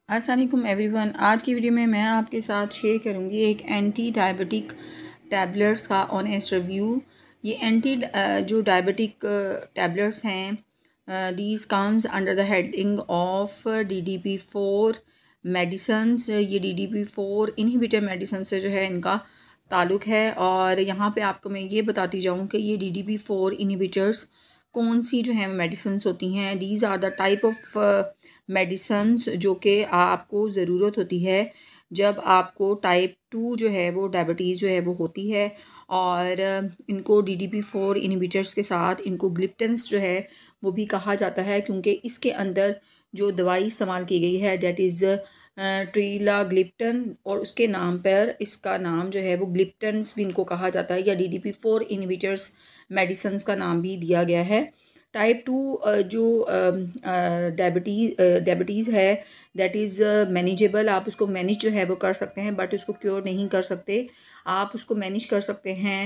अस्सलाम वालेकुम एवरीवन। आज की वीडियो में मैं आपके साथ शेयर करूंगी एक एंटी डायबिटिक टैबलेट्स का ऑनेस्ट रिव्यू। ये एंटी जो डायबिटिक टैबलेट्स हैं these comes under the heading of DDP4 medicines. ये DDP4 इनहिबिटर मेडिसन से जो है इनका ताल्लुक़ है। और यहाँ पे आपको मैं ये बताती जाऊँ कि ये DDP4 इनहिबिटर्स कौन सी जो है मेडिसन्स होती हैं। These are the type of medicines जो कि आपको ज़रूरत होती है जब आपको टाइप 2 जो है वो डायबिटीज़ जो है वो होती है। और इनको DDP4 इनहिबिटर्स के साथ इनको ग्लिप्टन्स जो है वो भी कहा जाता है, क्योंकि इसके अंदर जो दवाई इस्तेमाल की गई है डेट इज़ ट्रीलाग्लिप्टन, और उसके नाम पर इसका नाम जो है वो ग्लिप्टन्स भी इनको कहा जाता है, या DDP4 इनहिबिटर्स मेडिसन्स का नाम भी दिया गया है। टाइप 2 जो डायबिटीज़ है दैट इज़ मैनेजेबल। आप उसको मैनेज जो है वो कर सकते हैं, बट उसको क्योर नहीं कर सकते। आप उसको मैनेज कर सकते हैं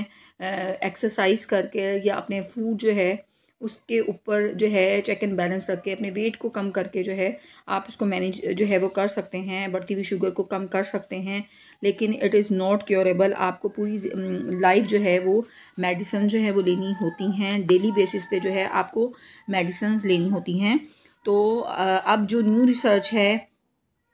एक्सरसाइज करके, या अपने फूड जो है उसके ऊपर जो है चेक एंड बैलेंस रख के, अपने वेट को कम करके जो है आप उसको मैनेज जो है वो कर सकते हैं, बढ़ती हुई शुगर को कम कर सकते हैं। लेकिन इट इज़ नॉट क्योरेबल। आपको पूरी लाइफ जो है वो मेडिसिन जो है वो लेनी होती हैं, डेली बेसिस पे जो है आपको मेडिसिन्स लेनी होती हैं। तो अब जो न्यू रिसर्च है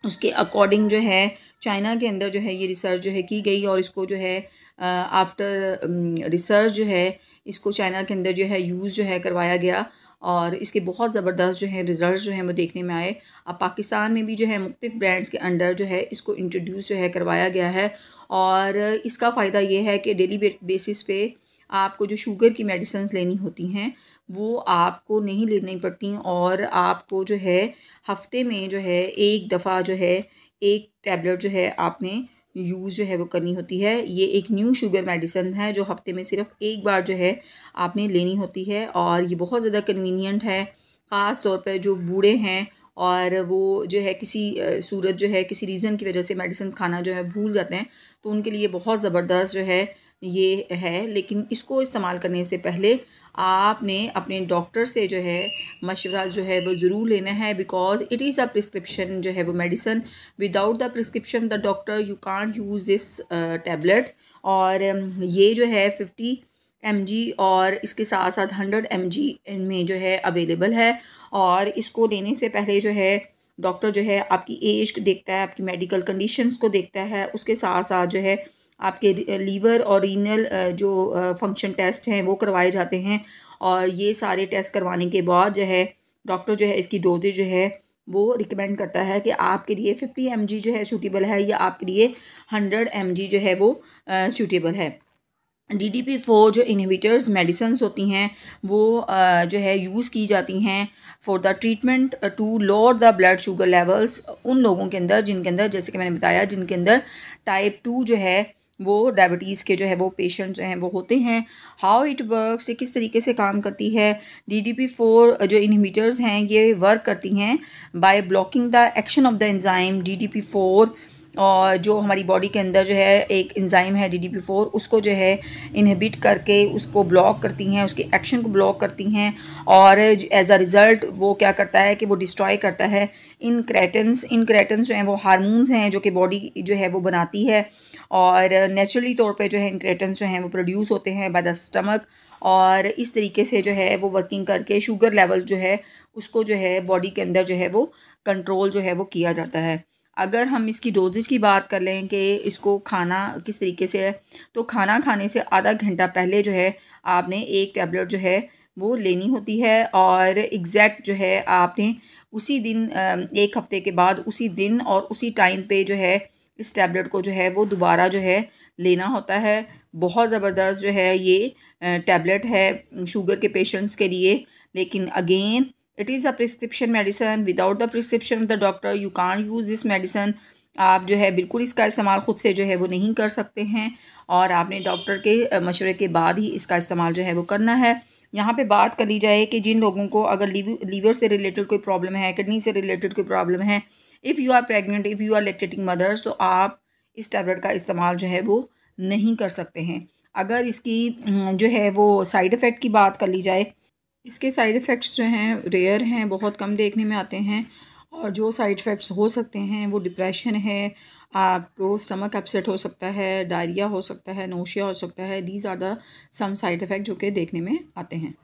उसके अकॉर्डिंग जो है चाइना के अंदर जो है ये रिसर्च जो है की गई, और इसको जो है आफ्टर रिसर्च जो है इसको चाइना के अंदर जो है यूज़ जो है करवाया गया, और इसके बहुत ज़बरदस्त जो है रिज़ल्ट जो है वो देखने में आए। अब पाकिस्तान में भी जो है मुख्तलिफ ब्रांड्स के अंडर जो है इसको इंट्रोड्यूस जो है करवाया गया है। और इसका फ़ायदा ये है कि डेली बेसिस पे आपको जो शुगर की मेडिसिन्स लेनी होती हैं वो आपको नहीं लेनी पड़ती, और आपको जो है हफ्ते में जो है एक दफ़ा जो है एक टैबलेट जो है आपने यूज़ जो है वो करनी होती है। ये एक न्यू शुगर मेडिसिन है जो हफ्ते में सिर्फ एक बार जो है आपने लेनी होती है, और ये बहुत ज़्यादा कन्वीनियंट है। ख़ास तौर पर जो बूढ़े हैं और वो जो है किसी सूरत जो है किसी रीज़न की वजह से मेडिसिन खाना जो है भूल जाते हैं, तो उनके लिए बहुत ज़बरदस्त जो है ये है। लेकिन इसको इस्तेमाल करने से पहले आपने अपने डॉक्टर से जो है मशवरा जो है वो ज़रूर लेना है, because it is a prescription जो है वो medicine. Without the prescription the doctor you can't use this tablet. और ये जो है 50 mg और इसके साथ साथ 100 mg इनमें जो है अवेलेबल है। और इसको लेने से पहले जो है डॉक्टर जो है आपकी एज देखता है, आपकी मेडिकल कंडीशंस को देखता है, उसके साथ साथ जो है आपके लीवर और रीनल जो फंक्शन टेस्ट हैं वो करवाए जाते हैं। और ये सारे टेस्ट करवाने के बाद जो है डॉक्टर जो है इसकी डोजेज जो है वो रिकमेंड करता है कि आपके लिए 50 mg जो है सूटेबल है, या आपके लिए 100 mg जो है वो सूटेबल है। DDP4 जो इनहिबिटर्स मेडिसिन्स होती हैं वो जो है यूज़ की जाती हैं for the treatment to lower the blood sugar levels उन लोगों के अंदर जिनके अंदर, जैसे कि मैंने बताया, जिनके अंदर टाइप 2 जो है वो डायबिटीज़ के जो है वो पेशेंट जो हैं वो होते हैं। हाउ इट वर्क्स, ये किस तरीके से काम करती है। DDP4 जो इनहिबिटर्स हैं ये वर्क करती हैं by blocking the action of the enzyme DDP4, और जो हमारी बॉडी के अंदर जो है एक एंजाइम है DDP4 उसको जो है इनहिबिट करके उसको ब्लॉक करती हैं, उसके एक्शन को ब्लॉक करती हैं। और एज अ रिज़ल्ट वो क्या करता है कि वो डिस्ट्रॉय करता है इनक्रेटन्स जो हैं वो हार्मोन्स हैं जो कि बॉडी जो है वो बनाती है, और नेचुरली तौर पे जो है इनक्रेटन्स जो हैं वो प्रोड्यूस होते हैं बाय द स्टमक। और इस तरीके से जो है वो वर्किंग करके शुगर लेवल जो है उसको जो है बॉडी के अंदर जो है वो कंट्रोल जो है वो किया जाता है। अगर हम इसकी डोजेज की बात कर लें कि इसको खाना किस तरीके से है, तो खाना खाने से आधा घंटा पहले जो है आपने एक टैबलेट जो है वो लेनी होती है, और एग्जैक्ट जो है आपने उसी दिन एक हफ्ते के बाद उसी दिन और उसी टाइम पे जो है इस टैबलेट को जो है वो दोबारा जो है लेना होता है। बहुत ज़बरदस्त जो है ये टैबलेट है शुगर के पेशेंट्स के लिए। लेकिन again it is a prescription medicine. Without the prescription of the doctor you can't use this medicine. आप जो है बिल्कुल इसका इस्तेमाल ख़ुद से जो है वो नहीं कर सकते हैं, और आपने डॉक्टर के मशवरे के बाद ही इसका इस्तेमाल जो है वो करना है। यहाँ पे बात कर ली जाए कि जिन लोगों को अगर लीवर से रिलेटेड कोई प्रॉब्लम है, किडनी से रिलेटेड कोई प्रॉब्लम है, if you are pregnant, if you are lactating mothers, तो आप इस टैबलेट का इस्तेमाल जो है वो नहीं कर सकते हैं। अगर इसकी जो है वो साइड इफ़ेक्ट की बात कर ली जाए, इसके साइड इफ़ेक्ट्स जो हैं रेयर हैं, बहुत कम देखने में आते हैं। और जो साइड इफ़ेक्ट्स हो सकते हैं वो डिप्रेशन है, आपको स्टमक अपसेट हो सकता है, डायरिया हो सकता है, नोशिया हो सकता है। These are the some side effect जो कि देखने में आते हैं।